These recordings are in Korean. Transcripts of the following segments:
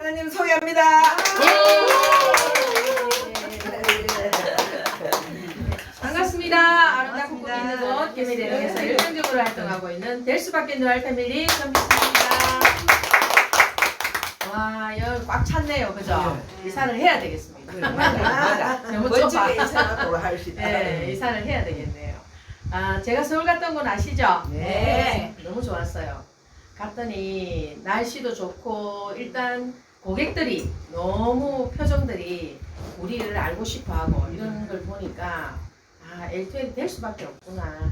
사장님 소개합니다. 반갑습니다. 아름답고 꿈 있는 곳 개미대령에서 열정적으로 활동하고 있는 될 수밖에 노알 패밀리 전미숙입니다. 와, 여기 꽉 찼네요, 그죠? 이사를 해야 되겠습니다. 너무 좁아. 멋지게 인사하고 하시다. 네, 이사를 해야 되겠네요. 아, 제가 서울 갔던 건 아시죠? 네. 너무 좋았어요. 갔더니 날씨도 좋고 일단 고객들이 너무 표정들이 우리를 알고 싶어하고 이런 걸 보니까 아, L2L이 될 수밖에 없구나.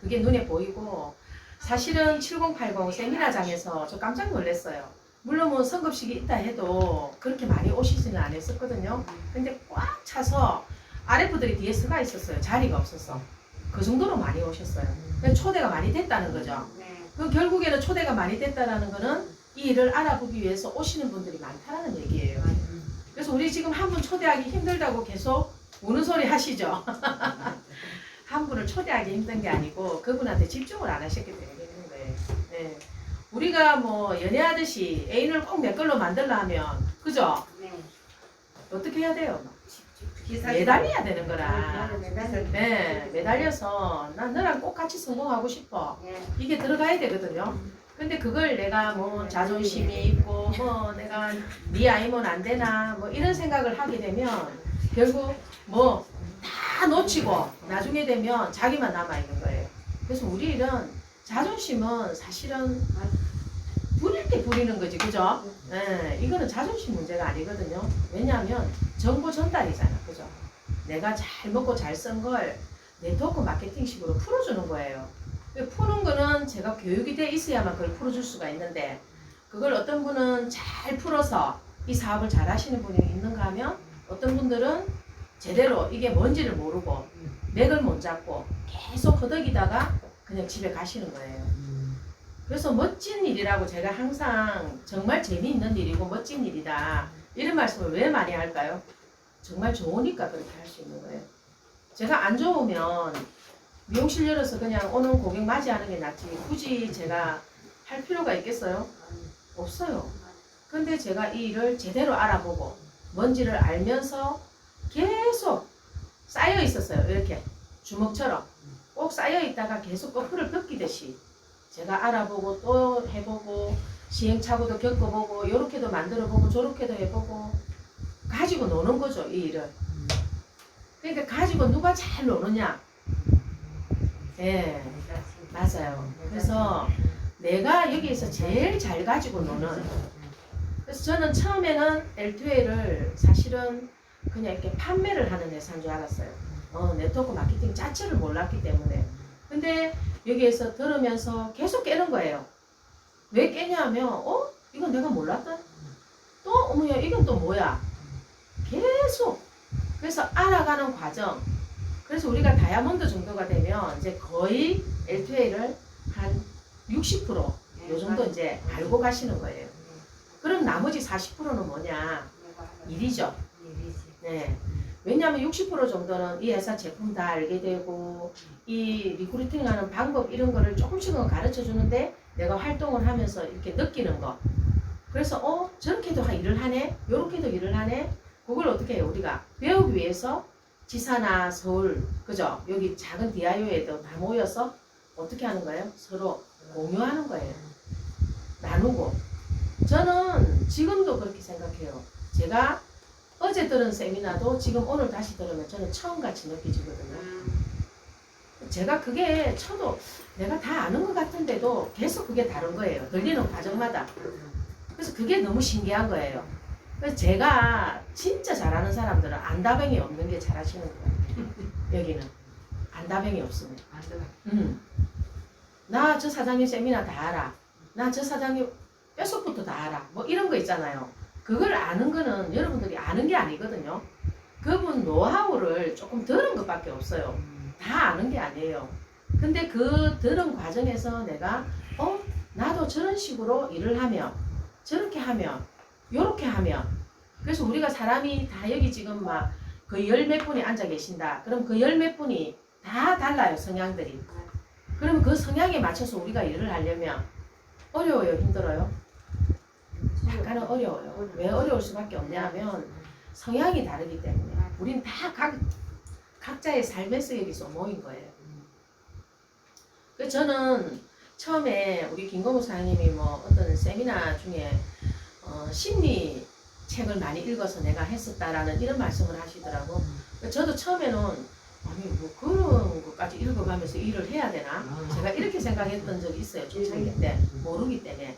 그게 눈에 보이고 사실은 7080 세미나장에서 저 깜짝 놀랐어요. 물론 뭐 성급식이 있다 해도 그렇게 많이 오시지는 않았었거든요. 근데 꽉 차서 RF들이 뒤에 서가 있었어요. 자리가 없었어. 그 정도로 많이 오셨어요. 초대가 많이 됐다는 거죠. 그럼 결국에는 초대가 많이 됐다는 거는 이 일을 알아보기 위해서 오시는 분들이 많다는 얘기예요. 그래서 우리 지금 한 분 초대하기 힘들다고 계속 우는 소리 하시죠. 한 분을 초대하기 힘든 게 아니고 그분한테 집중을 안 하셨기 때문에 그런 거예요. 네. 우리가 뭐 연애하듯이 애인을 꼭 내 걸로 만들려 하면 그죠? 어떻게 해야 돼요? 매달려야 되는 거라. 네, 매달려서 난 너랑 꼭 같이 성공하고 싶어. 이게 들어가야 되거든요. 근데 그걸 내가 뭐 자존심이 있고 뭐 내가 네 아이면 안 되나 뭐 이런 생각을 하게 되면 결국 뭐 다 놓치고 나중에 되면 자기만 남아 있는 거예요. 그래서 우리 일은 자존심은 사실은 부릴 때 부리는 거지, 그죠? 네, 이거는 자존심 문제가 아니거든요. 왜냐하면 정보 전달이잖아, 그죠? 내가 잘 먹고 잘 쓴 걸 네트워크 마케팅식으로 풀어주는 거예요. 푸는 거는 제가 교육이 돼 있어야만 그걸 풀어줄 수가 있는데 그걸 어떤 분은 잘 풀어서 이 사업을 잘 하시는 분이 있는가 하면 어떤 분들은 제대로 이게 뭔지를 모르고 맥을 못 잡고 계속 허덕이다가 그냥 집에 가시는 거예요. 그래서 멋진 일이라고 제가 항상 정말 재미있는 일이고 멋진 일이다 이런 말씀을 왜 많이 할까요? 정말 좋으니까 그렇게 할 수 있는 거예요. 제가 안 좋으면 미용실 열어서 그냥 오는 고객 맞이하는 게 낫지 굳이 제가 할 필요가 있겠어요? 없어요. 근데 제가 이 일을 제대로 알아보고 뭔지를 알면서 계속 쌓여 있었어요. 이렇게 주먹처럼 꼭 쌓여 있다가 계속 거풀을 벗기듯이 제가 알아보고 또 해보고 시행착오도 겪어보고 요렇게도 만들어보고 저렇게도 해보고 가지고 노는 거죠, 이 일을. 그러니까 가지고 누가 잘 노느냐. 네, 맞아요. 그래서 내가 여기에서 제일 잘 가지고 노는. 그래서 저는 처음에는 L2L을 사실은 그냥 이렇게 판매를 하는 회사인 줄 알았어요. 네트워크 마케팅 자체를 몰랐기 때문에. 근데 여기에서 들으면서 계속 깨는 거예요. 왜 깨냐면, 이건 내가 몰랐다? 또, 어머야, 이건 또 뭐야? 계속. 그래서 알아가는 과정. 그래서 우리가 다이아몬드 정도가 되면 이제 거의 L2L을 한 60% 요 정도 이제 알고 가시는 거예요. 그럼 나머지 40%는 뭐냐? 일이죠. 네. 왜냐하면 60% 정도는 이 회사 제품 다 알게 되고 이 리크루팅 하는 방법 이런 거를 조금씩은 가르쳐 주는데 내가 활동을 하면서 이렇게 느끼는 거. 그래서 저렇게도 일을 하네? 요렇게도 일을 하네? 그걸 어떻게 해요? 우리가 배우기 위해서 지사나 서울, 그죠? 여기 작은 DIO에도 다 모여서 어떻게 하는 거예요? 서로 공유하는 거예요. 나누고. 저는 지금도 그렇게 생각해요. 제가 어제 들은 세미나도 지금 오늘 다시 들으면 저는 처음같이 느껴지거든요. 제가 그게 쳐도 내가 다 아는 것 같은데도 계속 그게 다른 거예요. 들리는 과정마다. 그래서 그게 너무 신기한 거예요. 그래서 제가 진짜 잘하는 사람들은 안다뱅이 없는 게 잘하시는 거예요. 여기는 안다뱅이 없습니다. 나 저 사장님 세미나 다 알아. 나 저 사장님 뼛속부터 다 알아. 뭐 이런 거 있잖아요. 그걸 아는 거는 여러분들이 아는 게 아니거든요. 그분 노하우를 조금 들은 것밖에 없어요. 다 아는 게 아니에요. 근데 그 들은 과정에서 내가 나도 저런 식으로 일을 하면 저렇게 하면 요렇게 하면 그래서 우리가 사람이 다 여기 지금 막 그 열 몇 분이 앉아 계신다. 그럼 그 열 몇 분이 다 달라요. 성향들이. 그러면 그 성향에 맞춰서 우리가 일을 하려면 어려워요? 힘들어요? 약간은 어려워요. 왜 어려울 수밖에 없냐면 성향이 다르기 때문에 우린 다 각자의 삶의 여기서 모인 거예요. 그래서 저는 처음에 우리 김건모 사장님이 뭐 어떤 세미나 중에 심리 책을 많이 읽어서 내가 했었다라는 이런 말씀을 하시더라고. 저도 처음에는 아니 뭐 그런 것까지 읽어가면서 일을 해야 되나? 제가 이렇게 생각했던 적이 있어요. 초창기 때 모르기 때문에.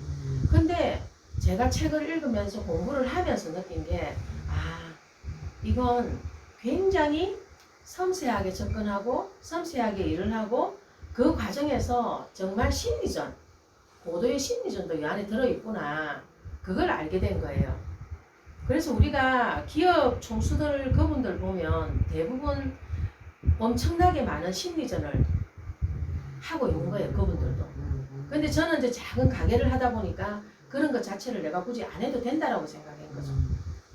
근데 제가 책을 읽으면서 공부를 하면서 느낀 게 이건 굉장히 섬세하게 접근하고 섬세하게 일을 하고 그 과정에서 정말 심리전, 고도의 심리전도 이 안에 들어있구나. 그걸 알게 된 거예요. 그래서 우리가 기업 총수들 그분들 보면 대부분 엄청나게 많은 심리전을 하고 있는 거예요. 그분들도. 근데 저는 이제 작은 가게를 하다 보니까 그런 것 자체를 내가 굳이 안 해도 된다라고 생각한 거죠.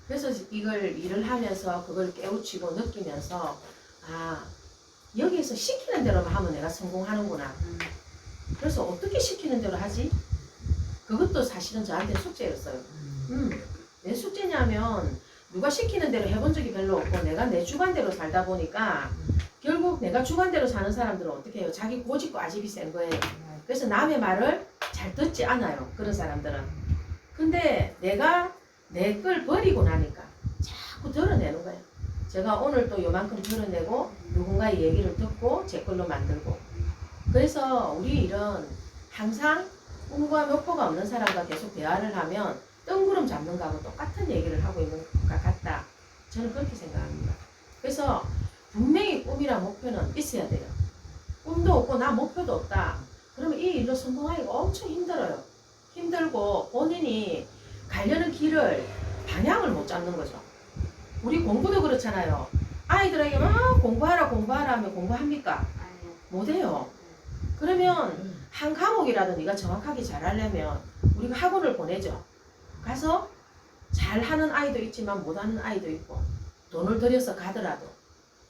그래서 이걸 일을 하면서 그걸 깨우치고 느끼면서 여기에서 시키는 대로만 하면 내가 성공하는구나. 그래서 어떻게 시키는 대로 하지? 그것도 사실은 저한테 숙제였어요. 왜 숙제냐면 누가 시키는 대로 해본 적이 별로 없고 내가 내 주관대로 살다 보니까 결국 내가 주관대로 사는 사람들은 어떻게 해요? 자기 고집과 아집이 센 거예요. 그래서 남의 말을 잘 듣지 않아요. 그런 사람들은. 근데 내가 내 걸 버리고 나니까 자꾸 드러내는 거예요. 제가 오늘 또 요만큼 드러내고 누군가의 얘기를 듣고 제 걸로 만들고. 그래서 우리 일은 항상 꿈과 목표가 없는 사람과 계속 대화를 하면 뜬구름 잡는 거하고 똑같은 얘기를 하고 있는 것 같다. 저는 그렇게 생각합니다. 그래서 분명히 꿈이나 목표는 있어야 돼요. 꿈도 없고 나 목표도 없다. 그러면 이 일로 성공하기가 엄청 힘들어요. 힘들고 본인이 가려는 길을 방향을 못 잡는 거죠. 우리 공부도 그렇잖아요. 아이들에게 공부하라 하면 공부합니까? 못해요. 그러면 한 과목이라도 네가 정확하게 잘하려면 우리가 학원을 보내죠. 가서 잘하는 아이도 있지만 못하는 아이도 있고 돈을 들여서 가더라도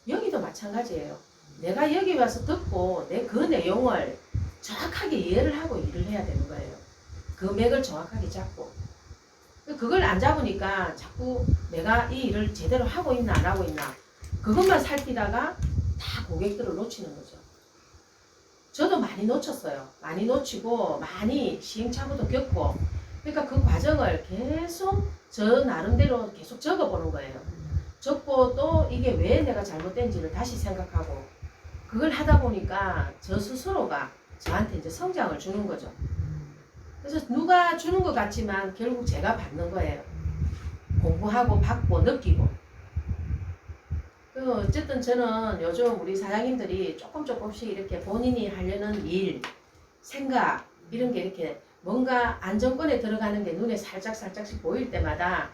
여기도 마찬가지예요. 내가 여기 와서 듣고 그 내용을 정확하게 이해를 하고 일을 해야 되는 거예요. 그 맥을 정확하게 잡고 그걸 안 잡으니까 자꾸 내가 이 일을 제대로 하고 있나 안 하고 있나 그것만 살피다가 다 고객들을 놓치는 거죠. 저도 많이 놓쳤어요. 많이 놓치고 많이 시행착오도 겪고 그러니까 그 과정을 계속 저 나름대로 계속 적어보는 거예요. 적고 또 이게 왜 내가 잘못된지를 다시 생각하고 그걸 하다 보니까 저 스스로가 저한테 이제 성장을 주는 거죠. 그래서 누가 주는 것 같지만 결국 제가 받는 거예요. 공부하고 받고 느끼고. 어쨌든 저는 요즘 우리 사장님들이 조금씩 이렇게 본인이 하려는 일, 생각 이런 게 이렇게 뭔가 안정권에 들어가는 게 눈에 살짝씩 보일 때마다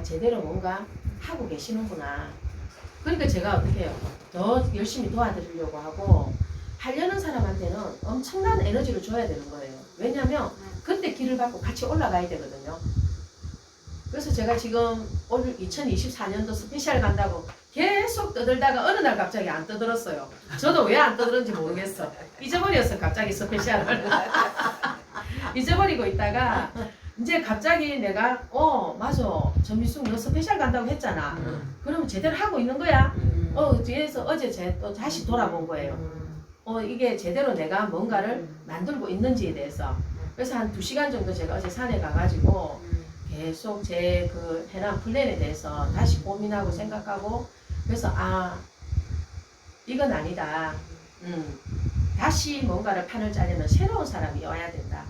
제대로 뭔가 하고 계시는구나. 그러니까 제가 어떻게 해요? 더 열심히 도와드리려고 하고 하려는 사람한테는 엄청난 에너지를 줘야 되는 거예요. 왜냐하면 그때 길을 받고 같이 올라가야 되거든요. 그래서 제가 지금 올 2024년도 스페셜 간다고 계속 떠들다가 어느 날 갑자기 안 떠들었어요. 저도 왜 안 떠들었는지 모르겠어. 잊어버렸어 갑자기 스페셜을. 잊어버리고 있다가 이제 갑자기 내가 맞아 전미숙 너 스페셜 간다고 했잖아. 그러면 제대로 하고 있는 거야? 뒤에서 어제 또 다시 돌아본 거예요. 이게 제대로 내가 뭔가를 만들고 있는지에 대해서. 그래서 한 2시간 정도 제가 어제 산에 가가지고 계속 제 그 해남 플랜에 대해서 다시 고민하고 생각하고 그래서 이건 아니다. 다시 뭔가를 판을 짜려면 새로운 사람이 와야 된다.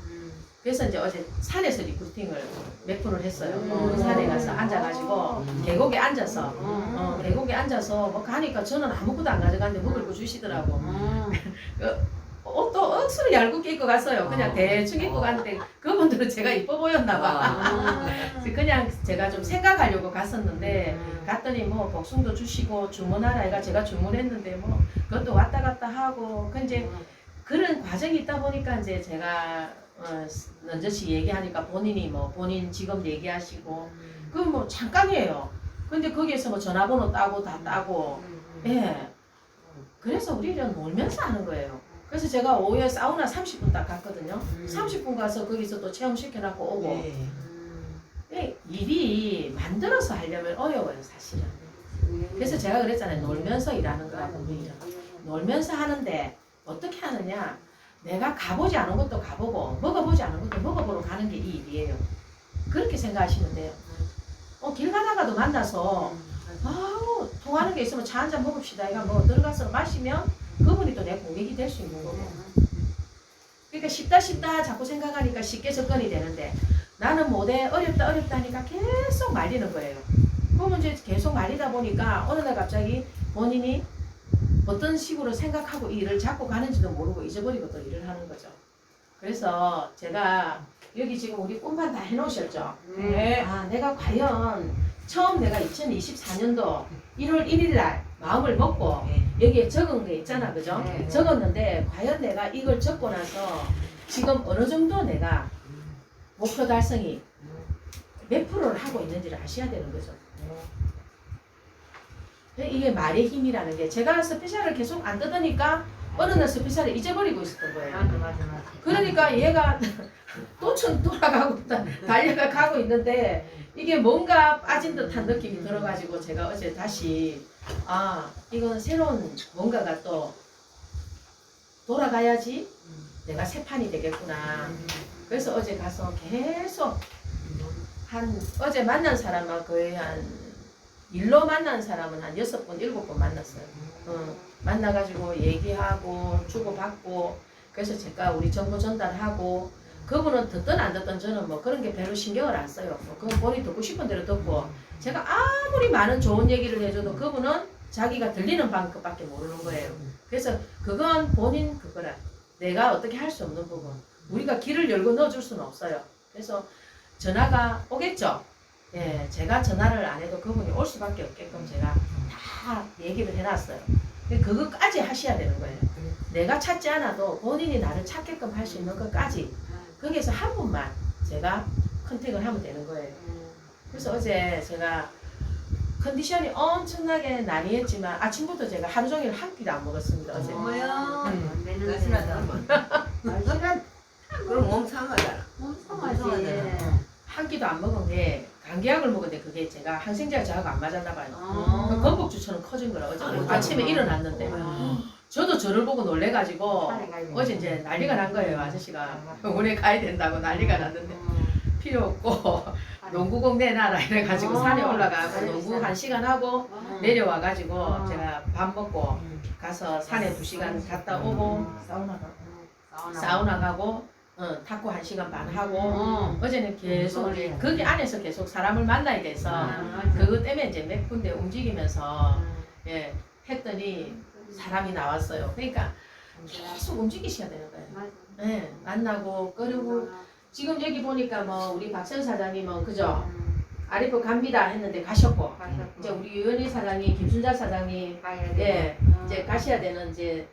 그래서 이제 어제 산에서 리프팅을 몇 분을 했어요. 산에 가서 앉아가지고 계곡에 앉아서 계곡에 앉아서 뭐 가니까 저는 아무것도 안 가져갔는데 먹을 거 주시더라고. 옷도 억수로 얇게 입고 갔어요. 그냥 대충 입고 갔는데 그분들은 제가 이뻐 보였나 봐. 그냥 제가 좀 생각하려고 갔었는데 갔더니 뭐 복숭도 주시고 주문하라 해가 제가 주문했는데 뭐 그것도 왔다 갔다 하고 이제 그런 과정이 있다 보니까 이제 제가 넌저씨 얘기하니까 본인이 뭐 본인 직업 얘기하시고 그 뭐 잠깐이에요. 근데 거기에서 뭐 전화번호 따고 다 따고 예. 그래서 우리는 놀면서 하는 거예요. 그래서 제가 오후에 사우나 30분 딱 갔거든요. 30분 가서 거기서 또 체험시켜놓고 오고 일이 만들어서 하려면 어려워요, 사실은. 그래서 제가 그랬잖아요. 놀면서 일하는 거라고. 놀면서 하는데 어떻게 하느냐. 내가 가보지 않은 것도 가보고 먹어보지 않은 것도 먹어보러 가는 게 이 일이에요. 그렇게 생각하시면 돼요. 길 가다가도 만나서 아우 통하는 게 있으면 차 한잔 먹읍시다. 이거 뭐 들어가서 마시면 그분이 또 내 고객이 될 수 있는 거고. 그러니까 쉽다 자꾸 생각하니까 쉽게 접근이 되는데 나는 못해 어렵다 하니까 계속 말리는 거예요. 그러면 이제 계속 말리다 보니까 어느 날 갑자기 본인이 어떤 식으로 생각하고 이 일을 잡고 가는지도 모르고 잊어버리고 또 일을 하는 거죠. 그래서 제가 여기 지금 우리 꿈판 다 해놓으셨죠? 네. 내가 과연 처음 내가 2024년도 1월 1일 날 마음을 먹고 여기에 적은 게 있잖아, 그죠? 네. 적었는데 과연 내가 이걸 적고 나서 지금 어느 정도 내가 목표 달성이 몇 프로를 하고 있는지를 아셔야 되는 거죠. 이게 말의 힘이라는 게 제가 스페셜을 계속 안 뜯으니까 어느 날 스페셜을 잊어버리고 있었던 거예요. 맞아. 그러니까 얘가 또천 돌아가고 달려가 가고 있는데 이게 뭔가 빠진 듯한 느낌이 들어가지고 제가 어제 다시 이건 새로운 뭔가가 또 돌아가야지 내가 새 판이 되겠구나. 그래서 어제 가서 계속 어제 만난 사람은 거의 일로 만난 사람은 한 6번, 7번 만났어요. 만나가지고 얘기하고 주고받고 그래서 제가 우리 정보 전달하고 그분은 듣든 안 듣든 저는 뭐 그런 게 별로 신경을 안 써요. 그건 본인이 듣고 싶은 대로 듣고 제가 아무리 많은 좋은 얘기를 해줘도 그분은 자기가 들리는 방법밖에 모르는 거예요. 그래서 그건 본인 그거라. 내가 어떻게 할 수 없는 부분. 우리가 길을 열고 넣어줄 수는 없어요. 그래서 전화가 오겠죠. 예, 제가 전화를 안 해도 그분이 올 수밖에 없게끔 제가 다 얘기를 해놨어요. 그거까지 하셔야 되는 거예요. 내가 찾지 않아도 본인이 나를 찾게끔 할 수 있는 것까지 거기에서 한 분만 제가 컨택을 하면 되는 거예요. 그래서 어제 제가 컨디션이 엄청나게 난이했지만 아침부터 제가 하루 종일 한 끼도 안 먹었습니다. 어제. 뭐야? 날씬하다. 날씬한 그럼 몸 상하잖아. 엄청하지. 한 끼도 안 먹은 게 감기약을 먹었는데 그게 제가 항생제가 저하고 안 맞았나 봐요. 건복주처럼 커진 거라 어제 아침에 일어났는데 저도 저를 보고 놀래가지고 어제 이제 난리가 난 거예요. 아저씨가 병원에 가야 된다고 난리가 났는데 필요 없고 농구공 내놔라 이래가지고 산에 올라가고 농구 1시간 하고 내려와가지고 제가 밥 먹고 가서 산에 2시간 갔다 오고 사우나 가고 탁구 1시간 반 하고 어제는 계속 이제 거기 안에서 계속 사람을 만나야 돼서 그것 때문에 이제 몇 군데 움직이면서 예, 했더니 사람이 나왔어요. 그러니까 계속 움직이셔야 되는 거예요. 예, 만나고 그리고 지금 여기 보니까 뭐 우리 박선 사장님은 그죠? 아리프 갑니다 했는데 가셨고 이제 우리 유연희 사장님, 김순자 사장님 예, 이제 가셔야 되는 이제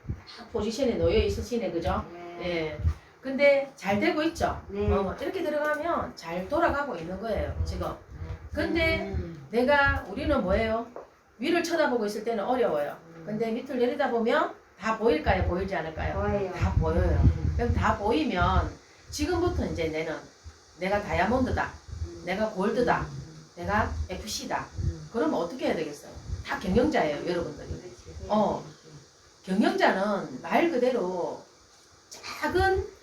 포지션에 놓여 있으시네, 그죠? 예. 근데 잘 되고 있죠. 이렇게 들어가면 잘 돌아가고 있는 거예요, 지금. 근데 우리는 뭐예요? 위를 쳐다보고 있을 때는 어려워요. 근데 밑을 내리다 보면 다 보일까요? 보이지 않을까요? 다 보여요. 그럼 다 보이면 지금부터 이제 내가 다이아몬드다. 내가 골드다. 내가 FC다. 그러면 어떻게 해야 되겠어요? 다 경영자예요, 여러분들이. 경영자는 말 그대로 작은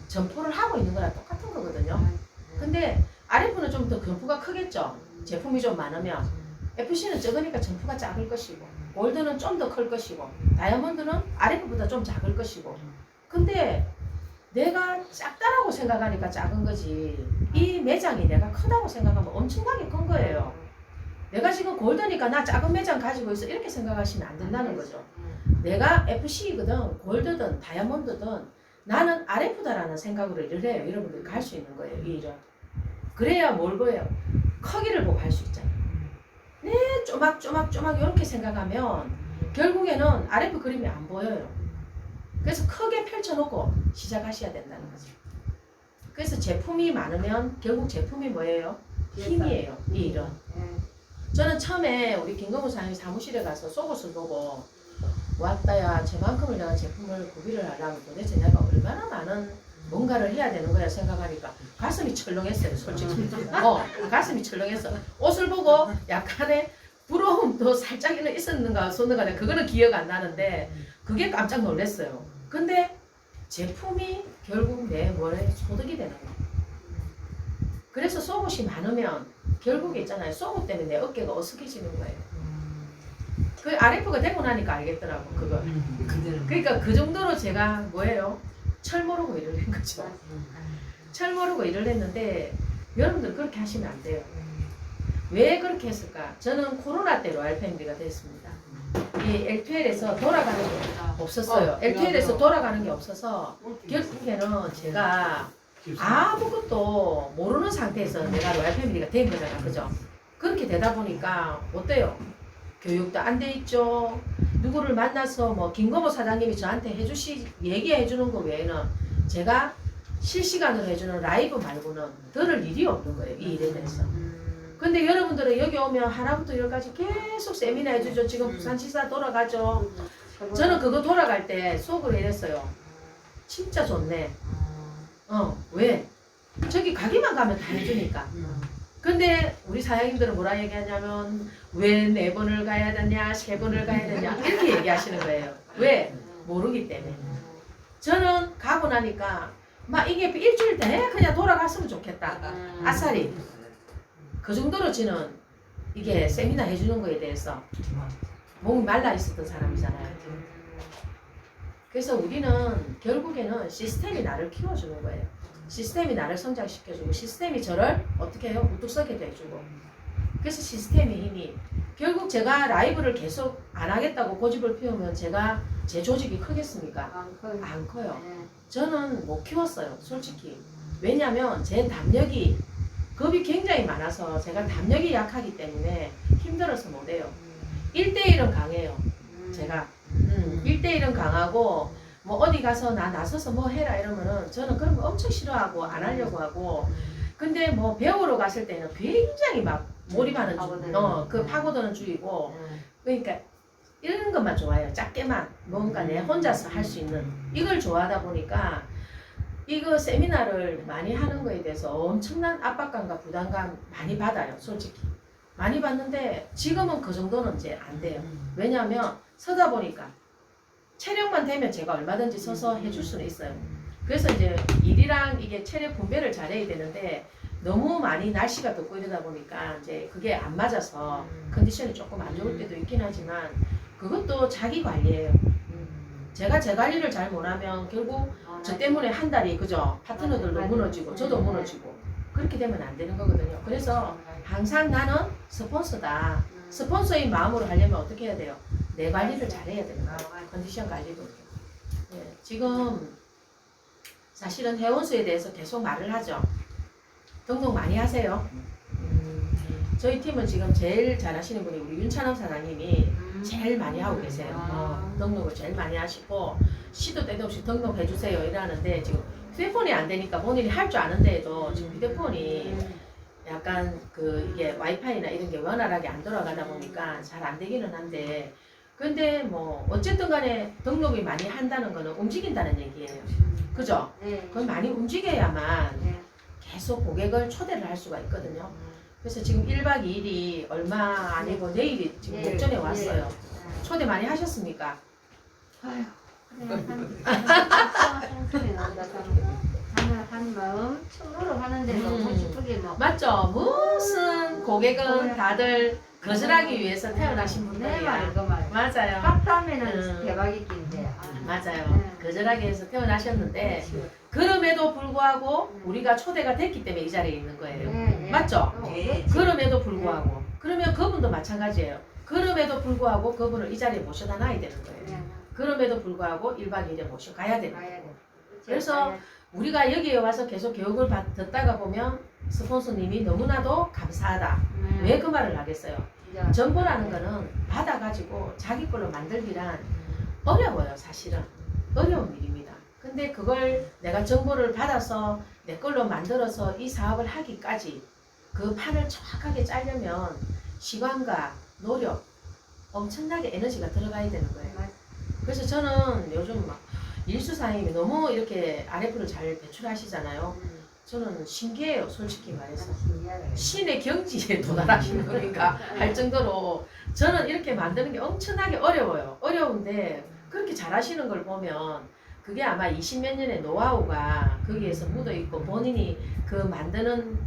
점포를 하고 있는 거랑 똑같은 거거든요. 근데 RF는 좀 더 점포가 크겠죠. 제품이 좀 많으면. FC는 적으니까 점포가 작을 것이고 골드는 좀 더 클 것이고 다이아몬드는 RF보다 좀 작을 것이고 근데 내가 작다라고 생각하니까 작은 거지 이 매장이 내가 크다고 생각하면 엄청나게 큰 거예요. 내가 지금 골드니까 나 작은 매장 가지고 있어 이렇게 생각하시면 안 된다는 거죠. 내가 FC거든 골드든 다이아몬드든 나는 RF다라는 생각으로 일을 해요. 여러분들이 갈 수 있는 거예요. 이 일은. 그래야 뭘 보여요? 크기를 보고 할 수 있잖아요. 네, 쪼막 이렇게 생각하면 결국에는 RF 그림이 안 보여요. 그래서 크게 펼쳐놓고 시작하셔야 된다는 거죠. 그래서 제품이 많으면 결국 제품이 뭐예요? 힘이에요. 이 일은. 저는 처음에 우리 김건무 사장님 사무실에 가서 속옷을 보고 왔다야 저만큼을 내가 제품을 구비를 하려면 도대체 내가 얼마나 많은 뭔가를 해야 되는 거야 생각하니까 가슴이 철렁했어요 솔직히. 가슴이 철렁했어. 옷을 보고 약간의 부러움도 살짝이는 있었는가 없었는가 그거는 기억 안 나는데 그게 깜짝 놀랐어요. 근데 제품이 결국 내 머리에 소득이 되는 거야. 그래서 속옷이 많으면 결국에 있잖아요. 속옷 때문에 내 어깨가 어색해지는 거예요. 그 RF가 되고 나니까 알겠더라고 그거. 그러니까 그 정도로 제가 뭐예요? 철 모르고 일을 한 거죠. 철 모르고 일을 했는데 여러분들 그렇게 하시면 안 돼요. 왜 그렇게 했을까? 저는 코로나 때 로얄 패밀리가 됐습니다. 이 L2L에서 돌아가는 게 없었어요. L2L에서 돌아가는 게 없어서 결국에는 제가 아무것도 모르는 상태에서 내가 로얄 패밀리가 된 거잖아. 그죠? 그렇게 되다 보니까 어때요? 교육도 안 돼 있죠. 누구를 만나서 뭐 김건모 사장님이 저한테 얘기해 주는 거 외에는 제가 실시간으로 해주는 라이브 말고는 들을 일이 없는 거예요. 이 일에 대해서. 근데 여러분들은 여기 오면 하나부터 열까지 계속 세미나 해주죠. 지금 부산시사 돌아가죠. 저는 그거 돌아갈 때 속으로 이랬어요. 진짜 좋네. 왜? 저기 가기만 가면 다 해주니까. 근데 우리 사장님들은 뭐라 얘기하냐면 왜 4번을 가야 되냐 3번을 가야 되냐 이렇게 얘기하시는 거예요. 왜? 모르기 때문에. 저는 가고 나니까 막 이게 일주일 내내 그냥 돌아갔으면 좋겠다. 아싸리. 그 정도로 저는 이게 세미나 해주는 거에 대해서 몸이 말라 있었던 사람이잖아요. 그래서 우리는 결국에는 시스템이 나를 키워주는 거예요. 시스템이 나를 성장시켜주고 시스템이 저를 어떻게 해요? 우뚝 서게 해주고. 그래서 시스템의 힘이 결국 제가 라이브를 계속 안 하겠다고 고집을 피우면 제 조직이 크겠습니까? 안 커요. 저는 못 키웠어요 솔직히. 왜냐면 제 담력이 겁이 굉장히 많아서 제가 담력이 약하기 때문에 힘들어서 못해요. 1대1은 강해요. 제가 1대1은 강하고 뭐 어디 가서 나서서 뭐 해라 이러면은 저는 그런 거 엄청 싫어하고 안 하려고 하고. 근데 뭐 배우러 갔을 때는 굉장히 막 몰입하는 그 파고드는 주의고. 그러니까 이런 것만 좋아해요. 작게만 뭔가 내 혼자서 할 수 있는 이걸 좋아하다 보니까 이거 세미나를 많이 하는 거에 대해서 엄청난 압박감과 부담감 많이 받아요. 솔직히 많이 받는데 지금은 그 정도는 이제 안 돼요. 왜냐하면 서다 보니까 체력만 되면 제가 얼마든지 서서 해줄 수는 있어요. 그래서 이제 일이랑 이게 체력 분배를 잘해야 되는데 너무 많이 날씨가 덥고 이러다 보니까 이제 그게 안 맞아서 컨디션이 조금 안 좋을 때도 있긴 하지만 그것도 자기 관리예요. 제가 제 관리를 잘 못하면 결국 저 때문에 한 달이 그죠? 파트너들도 무너지고 저도 무너지고 그렇게 되면 안 되는 거거든요. 그래서 항상 나는 스폰서다. 스폰서인 마음으로 하려면 어떻게 해야 돼요? 내 관리를 잘해야 되는 거예요. 컨디션 관리도. 네, 지금 사실은 회원수에 대해서 계속 말을 하죠. 등록 많이 하세요. 저희 팀은 지금 제일 잘하시는 분이 우리 윤찬원 사장님이 제일 많이 하고 계세요. 등록을 제일 많이 하시고 시도 때도 없이 등록해주세요 이러는데 지금 휴대폰이 안 되니까 본인이 할 줄 아는데도 지금 휴대폰이 약간 이게 와이파이나 이런 게 원활하게 안 돌아가다 보니까 잘 안 되기는 한데 근데 뭐 어쨌든 간에 등록이 많이 한다는 거는 움직인다는 얘기예요. 그죠? 그건 많이 움직여야만 계속 고객을 초대를 할 수가 있거든요. 그래서 지금 1박 2일이 얼마 아니고 내일이 지금 목전에 왔어요. 초대 많이 하셨습니까? 아휴, 한 마음 충으로 하는데 너무 기쁘게 뭐. 맞죠? 무슨 고객은 다들 거절하기 위해서 태어나신 내 분들이야. 말이 그 말. 맞아요. 카프하면은 대박이긴데. 맞아요. 거절하기 위해서 태어나셨는데 그럼에도 불구하고 우리가 초대가 됐기 때문에 이 자리에 있는 거예요. 맞죠? 그럼에도 불구하고 그러면 그분도 마찬가지예요. 그럼에도 불구하고 그분을 이 자리에 모셔다 놔야 되는 거예요. 그럼에도 불구하고 1박 2일에 모셔가야 되는 거예요. 그래서 우리가 여기에 와서 계속 교육을 듣다가 보면 스폰서님이 너무나도 감사하다. 왜 그 말을 하겠어요? 정보라는 거는 받아가지고 자기 걸로 만들기란 어려워요. 사실은 어려운 일입니다. 근데 그걸 내가 정보를 받아서 내 걸로 만들어서 이 사업을 하기까지 그 판을 정확하게 짜려면 시간과 노력 엄청나게 에너지가 들어가야 되는 거예요. 그래서 저는 요즘 막 일수 사장님이 너무 이렇게 RF를 잘 배출하시잖아요. 저는 신기해요, 솔직히 말해서. 신의 경지에 도달하시는 거니까 할 정도로 저는 이렇게 만드는 게 엄청나게 어려워요. 어려운데 그렇게 잘하시는 걸 보면 그게 아마 20몇 년의 노하우가 거기에서 묻어 있고 본인이 그 만드는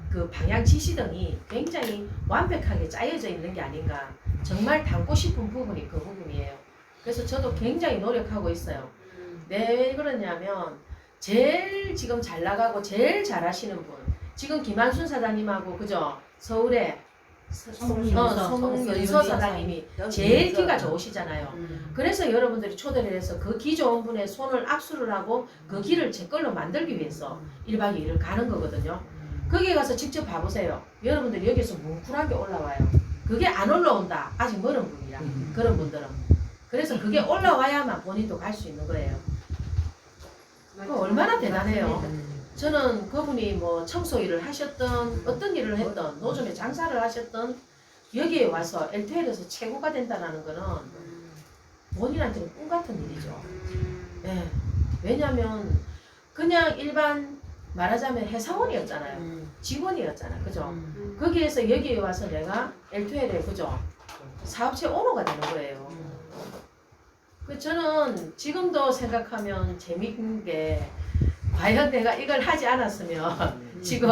그 방향 지시등이 굉장히 완벽하게 짜여져 있는 게 아닌가. 정말 담고 싶은 부분이 그 부분이에요. 그래서 저도 굉장히 노력하고 있어요. 왜 그러냐면 제일 지금 잘 나가고 제일 잘하시는 분 지금 김한순 사장님하고 그죠? 서울에 송윤서 사장님이 제일 기가 좋으시잖아요. 그래서 여러분들이 초대를 해서 그 기 좋은 분의 손을 악수를 하고 그 기를 제 걸로 만들기 위해서 1박 2일을 가는 거거든요. 거기에 가서 직접 봐보세요. 여러분들 여기서 뭉클한 게 올라와요. 그게 안 올라온다. 아직 멀은 분이라. 그런 분들은. 그래서 그게 올라와야만 본인도 갈 수 있는 거예요. 그 얼마나 대단해요. 저는 그분이 뭐 청소 일을 하셨던 어떤 일을 했던 노점에 장사를 하셨던 여기에 와서 LTL에서 최고가 된다는 거는 본인한테는 꿈 같은 일이죠. 네. 왜냐면 그냥 일반 말하자면 회사원이었잖아요. 직원이었잖아요. 그죠? 거기에서 여기에 와서 내가 LTL에 그죠? 사업체 오너가 되는 거예요. 그 저는 지금도 생각하면 재밌는 게 과연 내가 이걸 하지 않았으면 지금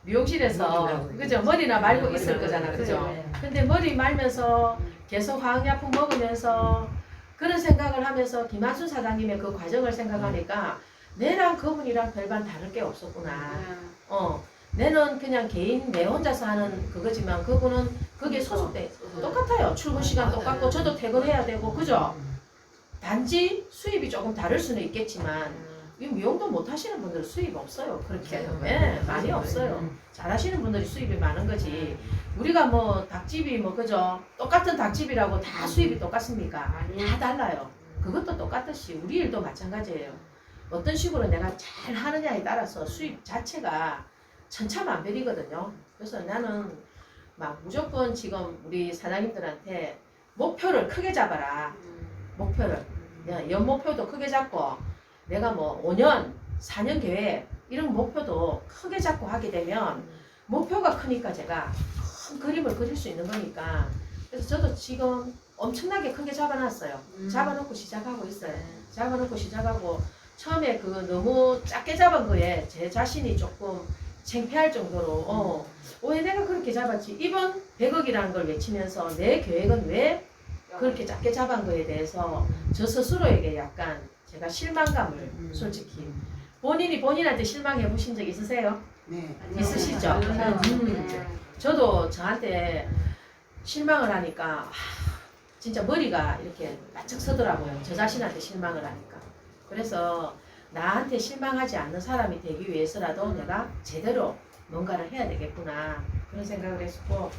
미용실에서 그죠? 머리나 말고 있을 거잖아. 그죠? 근데 머리 말면서 계속 화학약품 먹으면서 그런 생각을 하면서 김한순 사장님의 그 과정을 생각하니까 내랑 그분이랑 별반 다를 게 없었구나. 내는 그냥 개인 내 혼자서 하는 그거지만 그분은 거기에 소속돼 똑같아요. 출근 시간 똑같고 저도 퇴근해야 되고 그죠? 단지 수입이 조금 다를 수는 있겠지만 이 미용도 못 하시는 분들은 수입 없어요. 그렇게 네, 많이 없어요. 잘하시는 분들이 수입이 많은 거지. 우리가 뭐 닭집이 뭐 그죠? 똑같은 닭집이라고 다 수입이 똑같습니까? 다 달라요. 그것도 똑같듯이 우리 일도 마찬가지예요. 어떤 식으로 내가 잘 하느냐에 따라서 수입 자체가 천차만별이거든요. 그래서 나는 막 무조건 지금 우리 사장님들한테 목표를 크게 잡아라. 목표를. 연 목표도 크게 잡고 내가 뭐 5년, 4년 계획 이런 목표도 크게 잡고 하게 되면 목표가 크니까 제가 큰 그림을 그릴 수 있는 거니까 그래서 저도 지금 엄청나게 크게 잡아놨어요. 잡아놓고 시작하고 있어요. 잡아놓고 시작하고 처음에 그 너무 작게 잡은 거에 제 자신이 조금 창피할 정도로 왜 내가 그렇게 잡았지? 이번 100억이라는 걸 외치면서 내 계획은 왜 그렇게 작게 잡은 거에 대해서 저 스스로에게 약간 제가 실망감을 솔직히 본인이 본인한테 실망해 보신 적 있으세요? 네. 있으시죠? 저도 저한테 실망을 하니까 진짜 머리가 이렇게 바짝 서더라고요. 저 자신한테 실망을 하니까. 그래서 나한테 실망하지 않는 사람이 되기 위해서라도 내가 제대로 뭔가를 해야 되겠구나 그런 생각을 했었고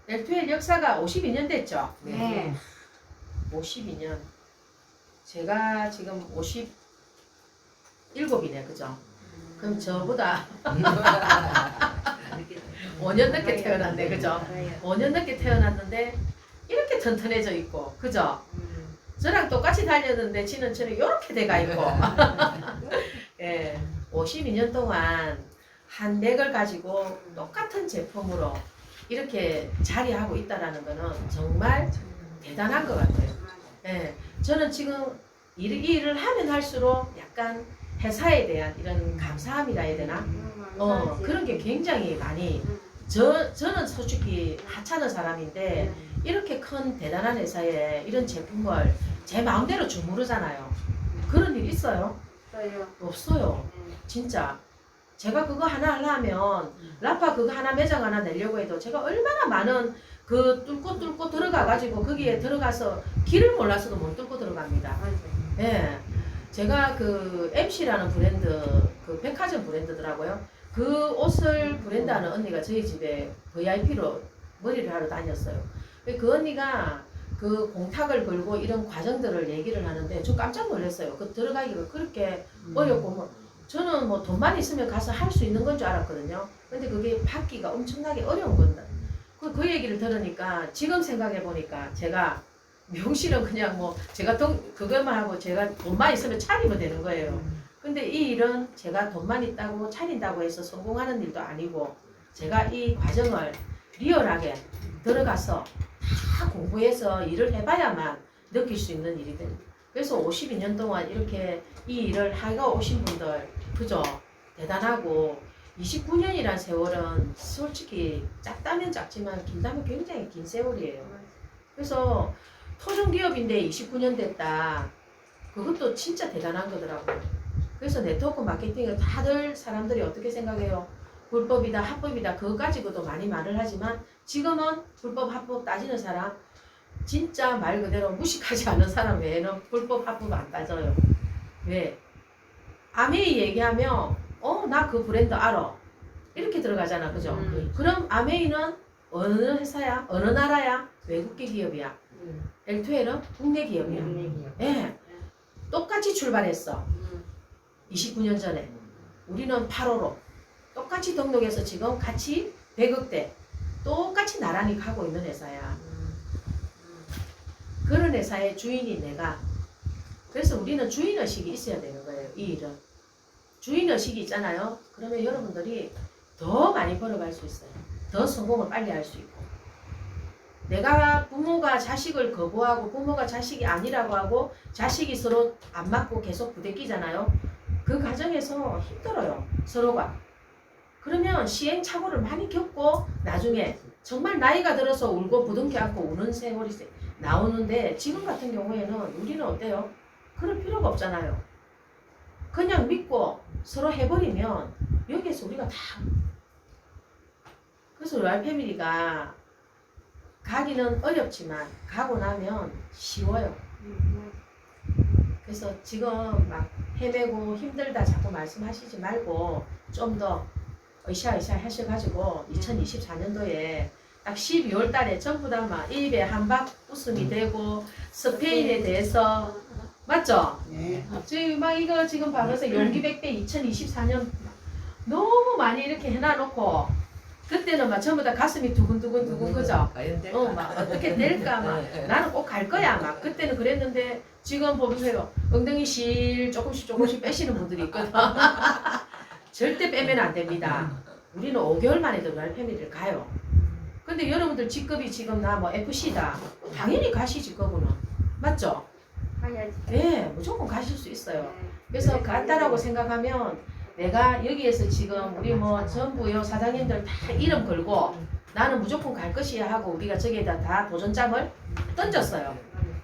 LTL 역사가 52년 됐죠? 네. 52년. 제가 지금 57이네, 그죠? 그럼 저보다 5년 늦게 태어났네, 그죠? 5년 늦게 태어났는데 이렇게 튼튼해져 있고, 그죠? 저랑 똑같이 달렸는데 지는 저는 이렇게 돼가 있고 예, 52년 동안 한 넥을 가지고 똑같은 제품으로 이렇게 자리하고 있다는 거는 정말 대단한 것 같아요. 예, 저는 지금 이 일을 하면 할수록 약간 회사에 대한 이런 감사함이라 해야 되나? 그런 게 굉장히 많이 저는 솔직히 하찮은 사람인데 이렇게 큰 대단한 회사에 이런 제품을 제 마음대로 주무르잖아요. 그런 일 있어요? 없어요. 진짜. 제가 그거 하나 하려면 라파 그거 하나 매장 하나 내려고 해도 제가 얼마나 많은 그 뚫고 들어가가지고 거기에 들어가서 길을 몰라서도 못 뚫고 들어갑니다. 예. 제가 그 MC라는 브랜드, 그 백화점 브랜드더라고요. 그 옷을 브랜드하는 언니가 저희 집에 VIP로 머리를 하러 다녔어요. 그 언니가 그 공탁을 걸고 이런 과정들을 얘기를 하는데 저 깜짝 놀랐어요. 그 들어가기가 그렇게 어렵고 뭐 저는 뭐 돈만 있으면 가서 할 수 있는 건 줄 알았거든요. 근데 그게 받기가 엄청나게 어려운 건데. 그 얘기를 들으니까 지금 생각해 보니까 제가 미용실은 그냥 뭐 제가 그것만 하고 제가 돈만 있으면 차리면 되는 거예요. 근데 이 일은 제가 돈만 있다고 차린다고 해서 성공하는 일도 아니고 제가 이 과정을 리얼하게 들어가서 다 공부해서 일을 해봐야만 느낄 수 있는 일이거든요. 그래서 52년 동안 이렇게 이 일을 하고 오신 분들 그죠? 대단하고 29년이란 세월은 솔직히 작다면 작지만 길다면 굉장히 긴 세월이에요. 그래서 토종기업인데 29년 됐다. 그것도 진짜 대단한 거더라고요. 그래서 네트워크 마케팅을 다들 사람들이 어떻게 생각해요? 불법이다, 합법이다, 그거 가지고도 많이 말을 하지만 지금은 불법, 합법 따지는 사람 진짜 말 그대로 무식하지 않은 사람 외에는 불법, 합법 안 따져요. 왜? 아메이 얘기하면 나 그 브랜드 알아. 이렇게 들어가잖아. 그죠? 그럼 아메이는 어느 회사야? 어느 나라야? 외국계 기업이야. L2L은 국내 기업이야. 예. 똑같이 출발했어. 29년 전에. 우리는 8호로. 똑같이 등록해서 지금 같이 100억대. 똑같이 나란히 가고 있는 회사야. 그런 회사의 주인이 내가. 그래서 우리는 주인의식이 있어야 되는 거예요. 이 일은. 주인의식이 있잖아요. 그러면 여러분들이 더 많이 벌어갈 수 있어요. 더 성공을 빨리 할 수 있고. 내가 부모가 자식을 거부하고 부모가 자식이 아니라고 하고 자식이 서로 안 맞고 계속 부대끼잖아요. 그 과정에서 힘들어요. 서로가. 그러면 시행착오를 많이 겪고 나중에 정말 나이가 들어서 울고 부둥켜 안고 우는 세월이 나오는데 지금 같은 경우에는 우리는 어때요? 그럴 필요가 없잖아요. 그냥 믿고 서로 해버리면 여기에서 우리가 다 그래서 로얄 패밀리가 가기는 어렵지만 가고 나면 쉬워요. 그래서 지금 막 헤매고 힘들다 자꾸 말씀하시지 말고 좀 더 으쌰으쌰 하셔가지고 2024년도에 딱 12월 달에 전부 다 막 입에 한박 웃음이 되고 스페인에 대해서 맞죠? 네. 지금 막 이거 지금 봐서 용기 100배 2024년 너무 많이 이렇게 해놔놓고 그때는 막 전부 다 가슴이 두근두근 그죠? 막 어떻게 될까 막 나는 꼭 갈 거야 막 그때는 그랬는데 지금 보세요 엉덩이 실 조금씩 빼시는 분들이 있거든. 절대 빼면 안 됩니다. 우리는 5개월 만에도 로얄 패밀리를 가요. 근데 여러분들 직급이 지금 나 뭐 FC다 당연히 가시지 그거는 맞죠? 네 무조건 가실 수 있어요. 그래서 간다라고 생각하면 내가 여기에서 지금 우리 뭐 전부 요 사장님들 다 이름 걸고 나는 무조건 갈 것이야 하고 우리가 저기에다 다 도전장을 던졌어요.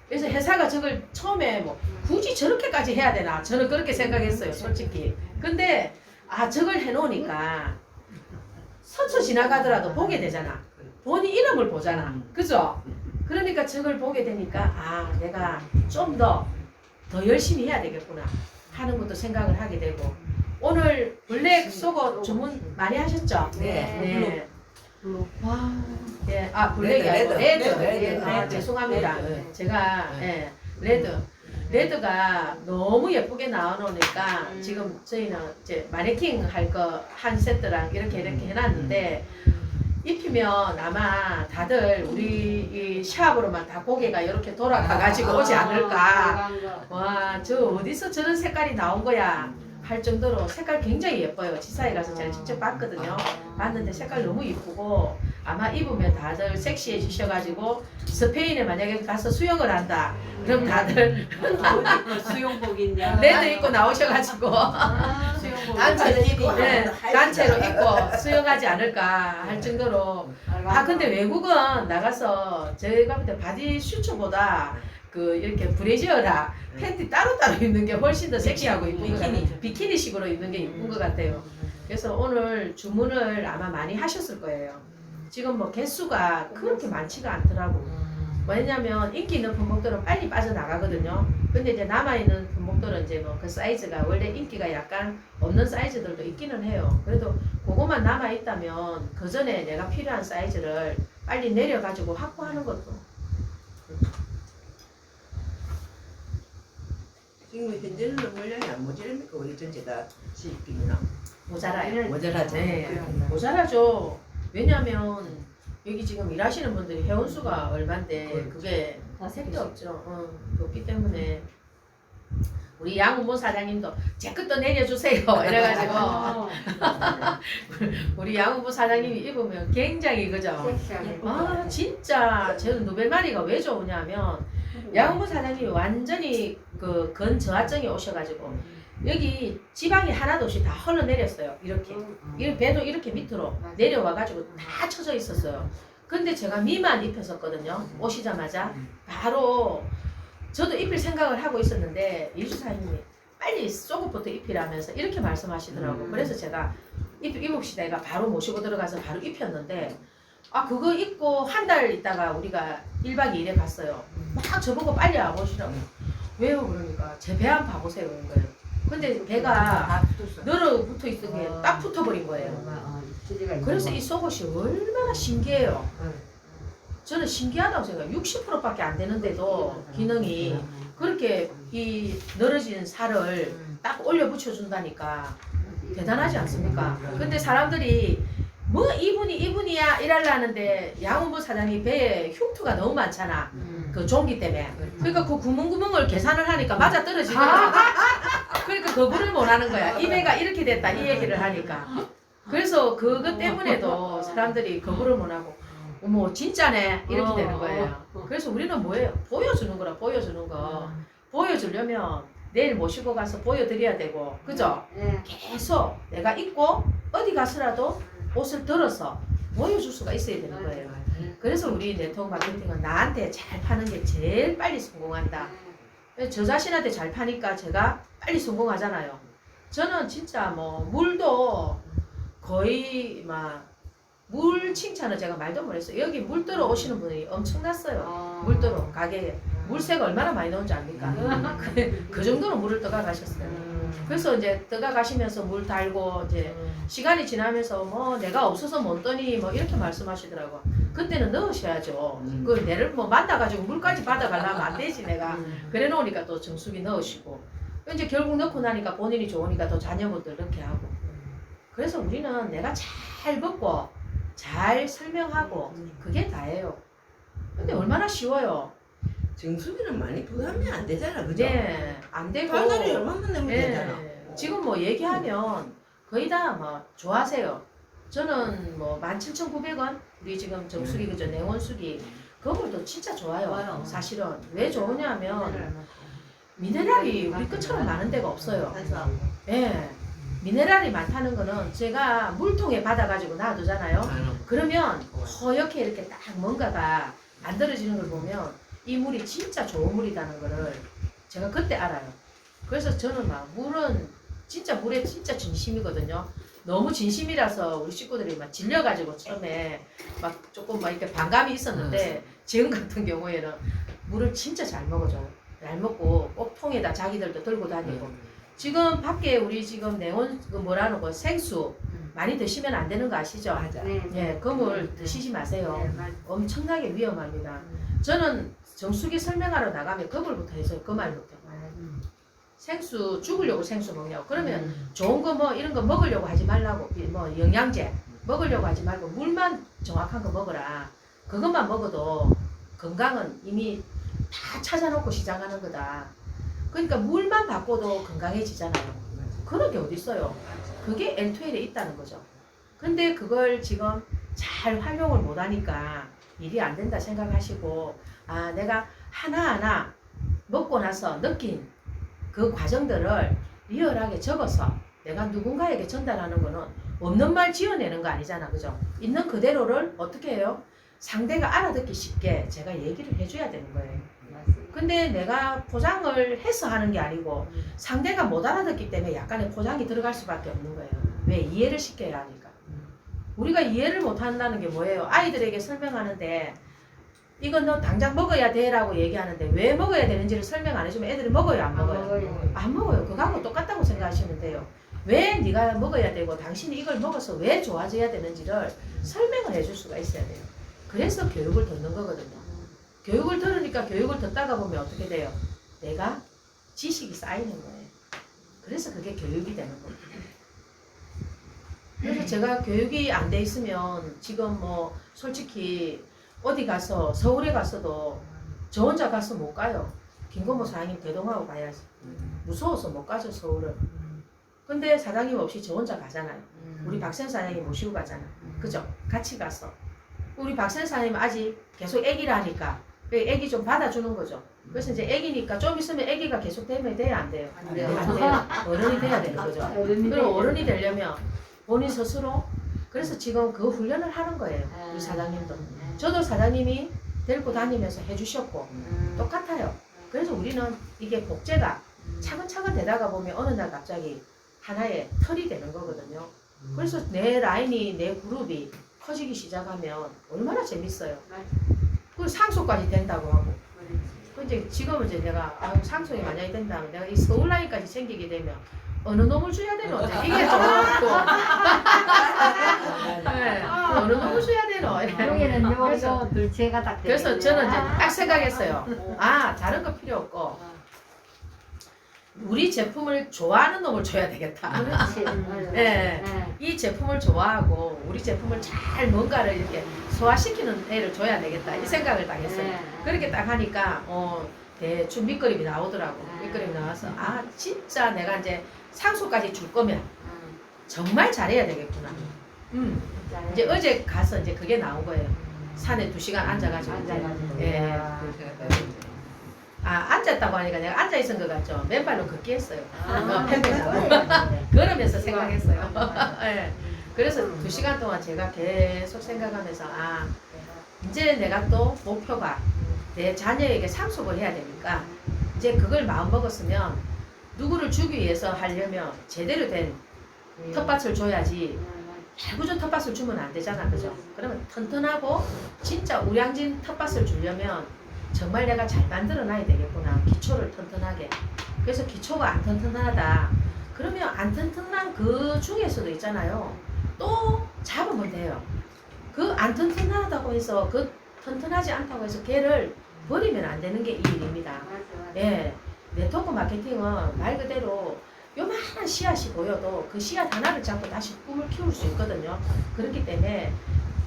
그래서 회사가 저걸 처음에 뭐 굳이 저렇게까지 해야 되나 저는 그렇게 생각했어요 솔직히. 근데 저걸 해놓으니까 스쳐 지나가더라도 보게 되잖아. 본인 이름을 보잖아. 그죠? 그러니까 저걸 보게 되니까 내가 좀 더 열심히 해야 되겠구나 하는 것도 생각을 하게 되고 오늘 블랙 속옷 주문 많이 하셨죠? 네. 와, 예, 블랙이 아니고 레드. 죄송합니다. 레드. 제가 레드가 너무 예쁘게 나와놓으니까 지금 저희는 이제 마네킹 할 거 한 세트랑 이렇게 해놨는데 입히면 아마 다들 우리 이 샵으로만 다 고개가 이렇게 돌아가가지고 오지 않을까. 와, 저 어디서 저런 색깔이 나온 거야 할 정도로 색깔 굉장히 예뻐요. 지사에 가서 제가 직접 봤거든요. 봤는데 색깔 너무 이쁘고 아마 입으면 다들 섹시해지셔가지고 스페인에 만약에 가서 수영을 한다 그럼 다들 수영복이냐? 레드 입고 나오셔가지고 단체로 입고 단체로 입고 수영하지 않을까 할 정도로. 근데 외국은 나가서 제가 볼 때 바디 슈트보다 그 이렇게 브래지어라 팬티 따로따로 입는 게 훨씬 더 섹시하고 이쁜 것 같아요. 비키니식으로 입는 게 이쁜 것 같아요. 그래서 오늘 주문을 아마 많이 하셨을 거예요. 지금 뭐 개수가 그렇게 많지가 않더라고. 왜냐면 인기 있는 품목들은 빨리 빠져나가거든요. 근데 이제 남아있는 품목들은 이제 뭐 그 사이즈가 원래 인기가 약간 없는 사이즈들도 있기는 해요. 그래도 그것만 남아있다면 그 전에 내가 필요한 사이즈를 빨리 내려가지고 확보하는 것도. 지금 현재는 물량이 안 모자랍니까? 우리 전체가 시집기면 모자라요. 모자라죠. 네, 그렇구나. 모자라죠. 왜냐면 여기 지금 일하시는 분들이 회원수가 얼만데 그렇죠. 그게 택도 없죠. 없기 때문에 우리 양우모 사장님도 제 것도 내려주세요. 이래가지고 우리 양우모 사장님이 입으면 굉장히 그죠. 섹시하게. 아 진짜 저는 누벨마리가 왜 좋으냐면 양우모 사장님이 완전히 그 근저하증이 오셔가지고 여기 지방이 하나도 없이 다 흘러내렸어요. 이렇게. 이 배도 이렇게 밑으로 내려와가지고 다 쳐져 있었어요. 근데 제가 미만 입혔었거든요. 오시자마자 바로 저도 입힐 생각을 하고 있었는데 이주사님이 빨리 속옷부터 입히라면서 이렇게 말씀하시더라고요. 그래서 제가 입읍시다 내가 바로 모시고 들어가서 바로 입혔는데 아 그거 입고 한 달 있다가 우리가 1박 2일에 갔어요. 막 저보고 빨리 와보시라고. 왜요? 그러니까 제 배 한 번 봐보세요. 그런 거예요. 근데 배가 다 붙었어. 늘어 붙어 있던 게 딱 붙어버린 거예요. 그래서 이 속옷이 얼마나 신기해요. 저는 신기하다고 생각해요. 60%밖에 안 되는데도 기능이 그렇게 이 늘어진 살을 딱 올려 붙여준다니까 대단하지 않습니까? 근데 사람들이 뭐 이분이야 이랄라는데 양훈부 사장이 배에 흉터가 너무 많잖아. 그 종기 때문에. 그러니까 그 구멍구멍을 계산을 하니까 맞아 떨어지더라고. 그러니까 거부를 못 하는 거야. 이 배가 이렇게 됐다 이 얘기를 하니까. 그래서 그것 때문에도 사람들이 거부를 못 하고 어머 진짜네 이렇게 되는 거예요. 그래서 우리는 뭐예요? 보여주는 거라 보여주는 거. 보여주려면 내일 모시고 가서 보여드려야 되고 그죠? 계속 내가 입고 어디 가서라도 옷을 들어서 보여줄 수가 있어야 되는 거예요. 그래서 우리 네트워크 마케팅은 나한테 잘 파는 게 제일 빨리 성공한다. 저 자신한테 잘 파니까 제가 빨리 성공하잖아요. 저는 진짜 뭐 물도 거의 막 물 칭찬을 제가 말도 못했어요. 여기 물 들어 오시는 분이 엄청났어요. 물 들어 가게에 물새가 얼마나 많이 나온지 압니까? 그 정도로 물을 떠가 가셨어요. 그래서 이제 떠가 가시면서 물 달고 이제 시간이 지나면서 뭐 내가 없어서 못 떠니 뭐 이렇게 말씀하시더라고. 그때는 넣으셔야죠. 그 내를 뭐 만나가지고 물까지 받아가려면 안 되지 내가. 그래 놓으니까 또 정수기 넣으시고 이제 결국 넣고 나니까 본인이 좋으니까 또 자녀분들 이렇게 하고. 그래서 우리는 내가 잘 먹고 잘 설명하고 그게 다예요. 근데 얼마나 쉬워요. 정수기는 많이 부담이 안 되잖아, 그죠? 네, 안 되고. 한 달에 얼마만 내면 되잖아. 지금 뭐 얘기하면 거의 다 뭐 좋아하세요. 저는 뭐 17,900원 우리 지금 정수기 그죠 냉온수기 그걸도 진짜 좋아요. 사실은 왜 좋으냐면 미네랄이 우리 것처럼 많은 데가 없어요. 예. 미네랄이 많다는 거는 제가 물통에 받아가지고 놔두잖아요. 그러면 허옇게 이렇게 딱 뭔가가 만들어지는 걸 보면 이 물이 진짜 좋은 물이라는 거를 제가 그때 알아요. 그래서 저는 막 물은 진짜 물에 진짜 진심이거든요. 너무 진심이라서 우리 식구들이 막 질려가지고 처음에 막 조금 막 이렇게 반감이 있었는데 지금 같은 경우에는 물을 진짜 잘 먹어줘요. 잘 먹고 꼭 통에다 자기들도 들고 다니고 지금 밖에 우리 지금 냉온 그 뭐라는 거 생수 많이 드시면 안 되는 거 아시죠? 맞아. 예, 그물 드시지 마세요. 엄청나게 위험합니다. 저는 정수기 설명하러 나가면 그물부터 해서 그 말부터. 생수 죽으려고 생수 먹냐고. 그러면 좋은 거 뭐 이런 거 먹으려고 하지 말라고. 뭐 영양제 먹으려고 하지 말고 물만 정확한 거 먹어라. 그것만 먹어도 건강은 이미 다 찾아놓고 시작하는 거다. 그러니까 물만 바꿔도 건강해지잖아요. 그런 게 어딨어요. 그게 L2L에 있다는 거죠. 근데 그걸 지금 잘 활용을 못하니까 일이 안 된다 생각하시고 아 내가 하나하나 먹고 나서 느낀 그 과정들을 리얼하게 적어서 내가 누군가에게 전달하는 거는 없는 말 지어내는 거 아니잖아. 그죠? 있는 그대로를 어떻게 해요? 상대가 알아듣기 쉽게 제가 얘기를 해줘야 되는 거예요. 근데 내가 포장을 해서 하는 게 아니고 상대가 못 알아듣기 때문에 약간의 포장이 들어갈 수밖에 없는 거예요. 왜? 이해를 시켜야 하니까. 우리가 이해를 못 한다는 게 뭐예요? 아이들에게 설명하는데 이건 너 당장 먹어야 돼라고 얘기하는데 왜 먹어야 되는지를 설명 안 해주면 애들이 먹어요 안 먹어요? 안 먹어요. 그거하고 똑같다고 생각하시면 돼요. 왜 네가 먹어야 되고 당신이 이걸 먹어서 왜 좋아져야 되는지를 설명을 해줄 수가 있어야 돼요. 그래서 교육을 듣는 거거든요. 교육을 들으니까 교육을 듣다가 보면 어떻게 돼요? 내가 지식이 쌓이는 거예요. 그래서 그게 교육이 되는 겁니다. 그래서 제가 교육이 안 돼 있으면 지금 뭐 솔직히 어디 가서 서울에 갔어도 저 혼자 가서 못 가요. 김건모 사장님 대동하고 가야지. 무서워서 못 가죠 서울을. 근데 사장님 없이 저 혼자 가잖아요. 우리 박선 사장님 모시고 가잖아. 그죠? 같이 갔어. 우리 박선 사장님 아직 계속 애기라니까 애기 좀 받아주는 거죠. 그래서 이제 애기니까 좀 있으면 애기가 계속 되면 돼야 안 돼요? 안 돼요. 안 돼요. 어른이 돼야 되는 거죠. 그럼 어른이 되려면 본인 스스로 그래서 지금 그 훈련을 하는 거예요. 우리 사장님도. 저도 사장님이 데리고 다니면서 해주셨고 똑같아요. 그래서 우리는 이게 복제가 차근차근 되다가 보면 어느 날 갑자기 하나의 틀이 되는 거거든요. 그래서 내 라인이 내 그룹이 커지기 시작하면 얼마나 재밌어요. 그 상속까지 된다고 하고. 그 이제 지금은 이제 내가 상속이 만약에 된다면 내가 이 서울 라인까지 생기게 되면 어느 놈을 줘야 되노? 이제 이게 좀 네. 어느 놈을 줘야 되노? 여기는 요 둘째가 딱 그래서 저는 이제 딱 생각했어요. 아 다른 거 필요 없고 우리 제품을 좋아하는 놈을 줘야 되겠다. 그렇지. 네. 이 제품을 좋아하고 우리 제품을 잘 뭔가를 이렇게 소화시키는 애를 줘야 되겠다 이 생각을 딱 했어요. 그렇게 딱 하니까 대충 밑그림이 나오더라고. 밑그림이 나와서 아 진짜 내가 이제 상속까지 줄 거면 정말 잘해야 되겠구나. 이제 어제 가서 이제 그게 나온 거예요. 산에 2시간 앉아가지고. 예. 아 앉았다고 하니까 내가 앉아 있은 것 같죠. 맨발로 걷기 했어요. 팽팽하고 걸으면서 생각했어요. 예. 그래서 2시간 동안 제가 계속 생각하면서 아 이제 내가 또 목표가 내 자녀에게 상속을 해야 되니까 이제 그걸 마음 먹었으면 누구를 주기 위해서 하려면 제대로 된 텃밭을 줘야지 야구전 텃밭을 주면 안 되잖아. 그죠? 그러면 튼튼하고 진짜 우량진 텃밭을 주려면 정말 내가 잘 만들어 놔야 되겠구나. 기초를 튼튼하게. 그래서 기초가 안 튼튼하다. 그러면 안 튼튼한 그 중에서도 있잖아요. 또 잡으면 돼요. 그 안 튼튼하다고 해서 그 튼튼하지 않다고 해서 걔를 버리면 안 되는 게 이 일입니다. 예. 네트워크 마케팅은 말 그대로 요만한 씨앗이 보여도 그 씨앗 하나를 잡고 다시 꿈을 키울 수 있거든요. 그렇기 때문에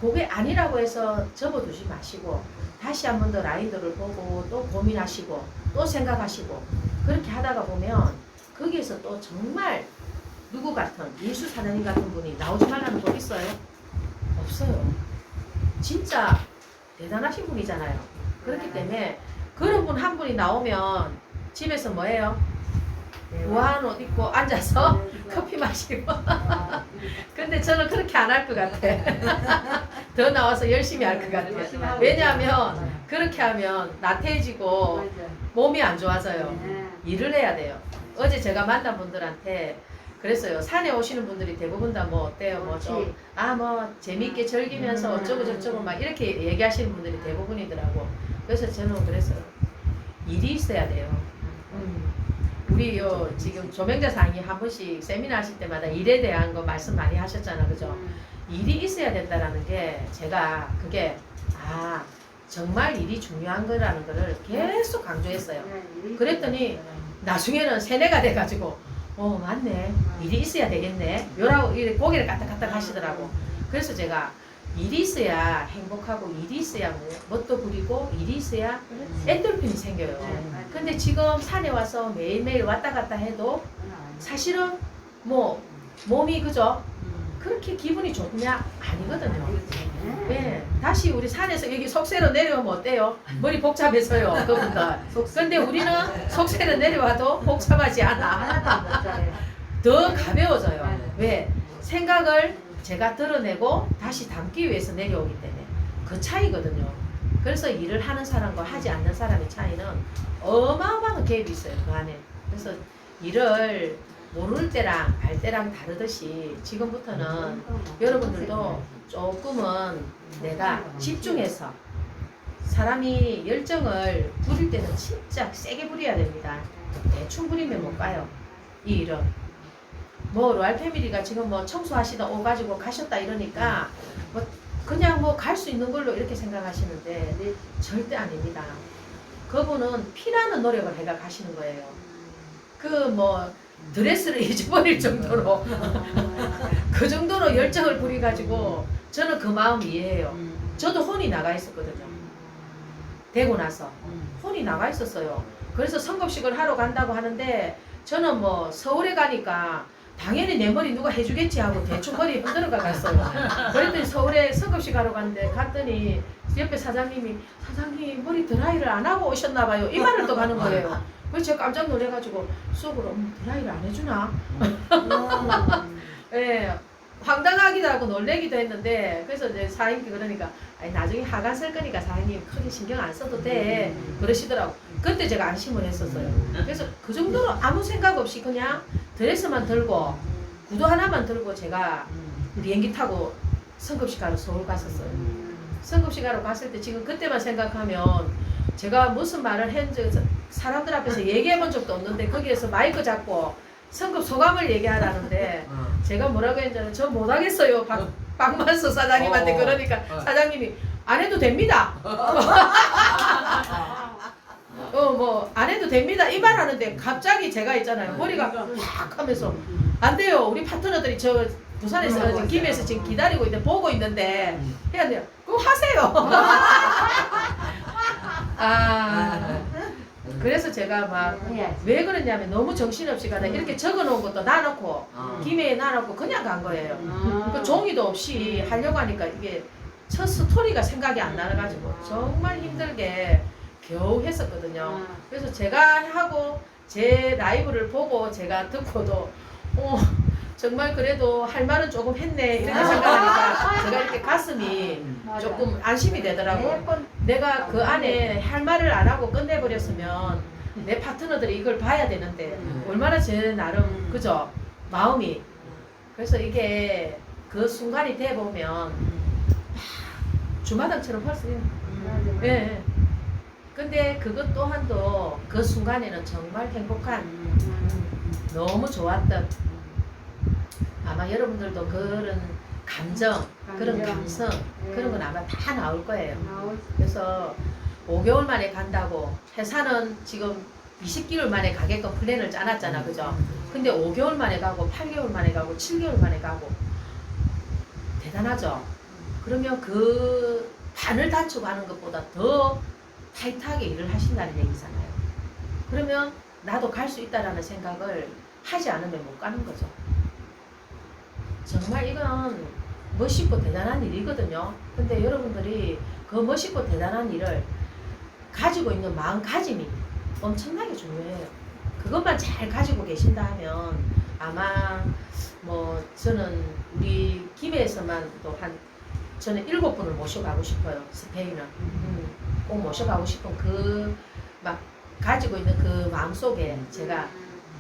그게 아니라고 해서 접어두지 마시고 다시 한 번 더 라이더를 보고 또 고민하시고 또 생각하시고 그렇게 하다가 보면 거기에서 또 정말 누구 같은 예수 사장님 같은 분이 나오지 말라는 법 있어요? 없어요. 진짜 대단하신 분이잖아요. 그렇기 때문에 그런 분 한 분이 나오면 집에서 뭐해요? 우아한 옷 입고 앉아서 커피 마시고 근데 저는 그렇게 안 할 것 같아. 더 나와서 열심히 할 것 같아. 왜냐하면 그렇게 하면 나태해지고 몸이 안 좋아져요. 일을 해야 돼요. 어제 제가 만난 분들한테 그랬어요. 산에 오시는 분들이 대부분 다 뭐 어때요? 뭐 좀 뭐 재밌게 즐기면서 어쩌고 저쩌고 막 이렇게 얘기하시는 분들이 대부분이더라고. 그래서 저는 그랬어요. 일이 있어야 돼요. 우리 지금 조명자 상이 한 번씩 세미나 하실 때마다 일에 대한 거 말씀 많이 하셨잖아. 그죠? 일이 있어야 된다라는 게 제가 그게 정말 일이 중요한 거라는 거를 계속 강조했어요. 그랬더니 나중에는 세뇌가 돼가지고 맞네. 일이 있어야 되겠네. 요라고 고개를 까딱까딱 하시더라고. 그래서 제가 일이 있어야 행복하고 일이 있어야 멋도 부리고 일이 있어야 엔돌핀이 생겨요. 근데 지금 산에 와서 매일매일 왔다 갔다 해도 사실은 뭐 몸이 그죠? 그렇게 기분이 좋냐? 아니거든요. 네, 다시 우리 산에서 여기 속세로 내려오면 어때요? 머리 복잡해서요, 그분들. 근데 우리는 속세로 내려와도 복잡하지 않아. 더 가벼워져요. 왜? 생각을 제가 드러내고 다시 담기 위해서 내려오기 때문에 그 차이거든요. 그래서 일을 하는 사람과 하지 않는 사람의 차이는 어마어마한 갭이 있어요, 그 안에. 그래서 일을 모를 때랑 알 때랑 다르듯이 지금부터는 여러분들도 조금은 내가 집중해서 사람이 열정을 부릴 때는 진짜 세게 부려야 됩니다. 대충 부리면 못 가요. 이 일은. 뭐 로얄 패밀리가 지금 뭐 청소하시다 오가지고 가셨다 이러니까 뭐 그냥 뭐 갈 수 있는 걸로 이렇게 생각하시는데 절대 아닙니다. 그분은 피나는 노력을 해가 가시는 거예요. 그 뭐 드레스를 잊어버릴 정도로 그 정도로 열정을 부려가지고 저는 그 마음 이해해요. 저도 혼이 나가 있었거든요. 되고 나서 혼이 나가 있었어요. 그래서 성급식을 하러 간다고 하는데 저는 뭐 서울에 가니까 당연히 내 머리 누가 해주겠지 하고 대충 머리 흔들어가 갔어요. 그랬더니 서울에 성급식 하러 갔는데 갔더니 옆에 사장님이 사장님 머리 드라이를 안 하고 오셨나 봐요. 이 말을 또 가는 거예요. 그래서 제가 깜짝 놀래가지고 속으로 드라이를 안 해주나? 예, 황당하기도 하고 놀래기도 했는데 그래서 이제 사장님께 그러니까 아니, 나중에 하간 쓸 거니까 사장님 크게 신경 안 써도 돼 그러시더라고. 그때 제가 안심을 했었어요. 그래서 그 정도로 아무 생각 없이 그냥 드레스만 들고 구두 하나만 들고 제가 비행기 타고 성급식 하러 서울 갔었어요. 성급식 하러 갔을 때 지금 그때만 생각하면 제가 무슨 말을 했는지 사람들 앞에서 얘기해 본 적도 없는데 거기에서 마이크 잡고 성급 소감을 얘기하라는데 제가 뭐라고 했냐면 저 못하겠어요. 박만수 사장님한테 그러니까 사장님이 안 해도 됩니다. 뭐 안 해도 됩니다. 이 말 하는데 갑자기 제가 있잖아요. 머리가 확 하면서 안 돼요. 우리 파트너들이 저 부산에서 지금 김해에서 지금 기다리고 있는데 보고 있는데 해야 돼요. 그럼 하세요. 그래서 제가 막 왜 그러냐면 너무 정신없이 가다 이렇게 적어놓은 것도 놔놓고 김해에 놔놓고 그냥 간 거예요. 그 종이도 없이 하려고 하니까 이게 첫 스토리가 생각이 안 나가지고 정말 힘들게 겨우 했었거든요. 그래서 제가 하고 제 라이브를 보고 제가 듣고도 정말 그래도 할 말은 조금 했네 이렇게 생각하니까 제가 이렇게 가슴이 조금 안심이 되더라고요. 내가 그 안에 할 말을 안 하고 끝내버렸으면 내 파트너들이 이걸 봐야 되는데 얼마나 제 나름 그죠? 마음이 그래서 이게 그 순간이 돼 보면 주마등처럼 할 수 있는 예. 근데 그것 또한도 그 순간에는 정말 행복한 너무 좋았던 아마 여러분들도 그런 감정 그런 감성 그런 건 아마 다 나올 거예요. 그래서 5개월 만에 간다고 회사는 지금 20개월 만에 가게끔 플랜을 짜놨잖아. 그죠? 근데 5개월 만에 가고 8개월 만에 가고 7개월 만에 가고 대단하죠? 그러면 그 반을 다치고 하는 것보다 더 타이트하게 일을 하신다는 얘기잖아요. 그러면 나도 갈 수 있다라는 생각을 하지 않으면 못 가는 거죠. 정말 이건 멋있고 대단한 일이거든요. 근데 여러분들이 그 멋있고 대단한 일을 가지고 있는 마음가짐이 엄청나게 중요해요. 그것만 잘 가지고 계신다 하면 아마 뭐 저는 우리 김해에서만 또 저는 7분을 모셔가고 싶어요. 스페인을 꼭 모셔가고 싶은 그 막 가지고 있는 그 마음속에 제가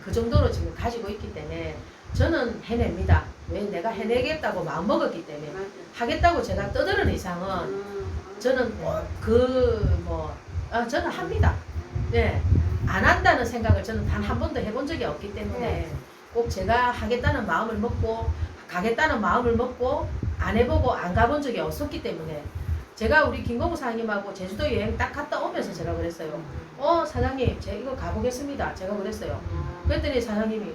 그 정도로 지금 가지고 있기 때문에 저는 해냅니다. 왜 내가 해내겠다고 마음먹었기 때문에 하겠다고 제가 떠드는 이상은 저는 저는 합니다. 네. 안 한다는 생각을 저는 단 한 번도 해본 적이 없기 때문에 꼭 제가 하겠다는 마음을 먹고 가겠다는 마음을 먹고 안 해보고 안 가본 적이 없었기 때문에 제가 우리 김건우 사장님하고 제주도 여행 딱 갔다 오면서 제가 그랬어요. 사장님 제가 이거 가보겠습니다. 제가 그랬어요. 그랬더니 사장님이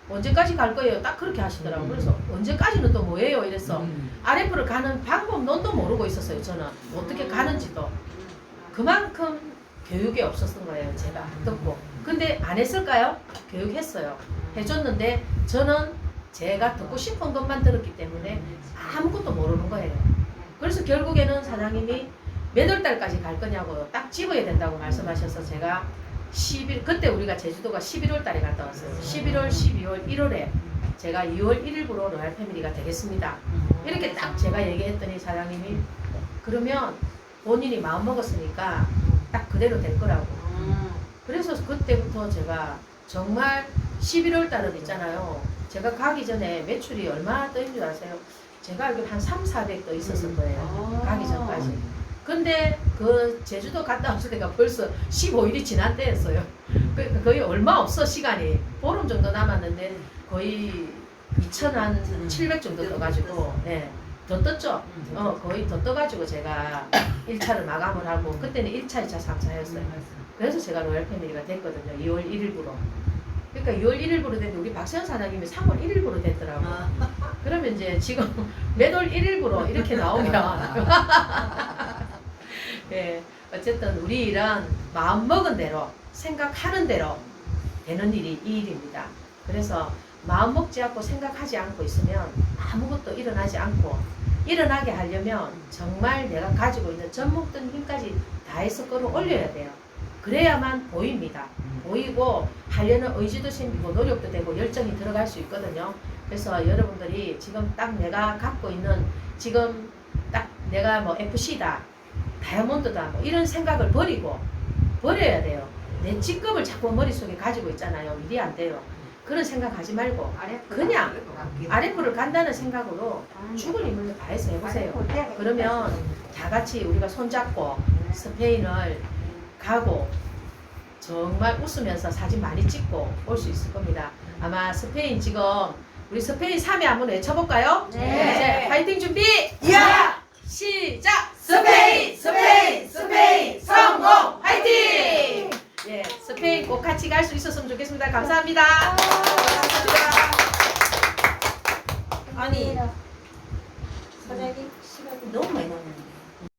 언제까지 갈 거예요? 딱 그렇게 하시더라고요. 그래서 언제까지는 또 뭐예요? 이래서 RF를 가는 방법론도 모르고 있었어요. 저는 어떻게 가는지도. 그만큼 교육이 없었던 거예요. 제가 듣고. 근데 안 했을까요? 교육했어요. 해줬는데 저는 제가 듣고 싶은 것만 들었기 때문에 아무것도 모르는 거예요. 그래서 결국에는 사장님이 몇 월 달까지 갈 거냐고 딱 집어야 된다고 말씀하셔서 제가 그때 우리가 제주도가 11월 달에 갔다 왔어요. 11월, 12월, 1월에 제가 2월 1일부로 로얄 패밀리가 되겠습니다. 이렇게 딱 제가 얘기했더니 사장님이 그러면 본인이 마음 먹었으니까 딱 그대로 될 거라고. 그래서 그때부터 제가 정말 11월 달은 있잖아요. 제가 가기 전에 매출이 얼마나 떠인 줄 아세요? 제가 알기로 한 300~400 떠 있었을 거예요. 가기 전까지. 근데 그 제주도 갔다 왔을 때가 벌써 15일이 지난 때였어요. 거의 얼마 없어 시간이. 보름 정도 남았는데 거의 2,700 정도 떠가지고 네, 더 떴죠. 거의 더 떠가지고 제가 1차를 마감을 하고 그때는 1차, 2차, 3차였어요. 그래서 제가 로얄 패밀리가 됐거든요. 2월 1일부로. 그러니까 6월 1일부로 됐는데 우리 박세현 사장님이 3월 1일부로 됐더라고. 그러면 이제 지금 매월 1일부로 이렇게 나오면 예, 어쨌든 우리 일은 마음 먹은 대로 생각하는 대로 되는 일이 이 일입니다. 그래서 마음 먹지 않고 생각하지 않고 있으면 아무것도 일어나지 않고 일어나게 하려면 정말 내가 가지고 있는 젖먹던 힘까지 다해서 끌어올려야 돼요. 그래야만 보입니다. 보이고 하려는 의지도 생기고 노력도 되고 열정이 들어갈 수 있거든요. 그래서 여러분들이 지금 딱 내가 갖고 있는 지금 딱 내가 뭐 FC다 다이아몬드다 뭐 이런 생각을 버려야 돼요. 내 직급을 자꾸 머릿속에 가지고 있잖아요. 일이 안 돼요. 그런 생각하지 말고 그냥 RF를 간다는 생각으로 죽을 힘을 다해서 해보세요. 그러면 다 같이 우리가 손잡고 스페인을 가고 정말 웃으면서 사진 많이 찍고 올 수 있을 겁니다. 아마 스페인 지금 우리 스페인 3위 한번 외쳐볼까요? 네. 이제 파이팅 준비! 야! 시작! 스페인! 스페인! 스페인! 성공! 파이팅! 예, 스페인 꼭 같이 갈 수 있었으면 좋겠습니다. 감사합니다. 아니 사장님 시간이 너무 많이 남았는데.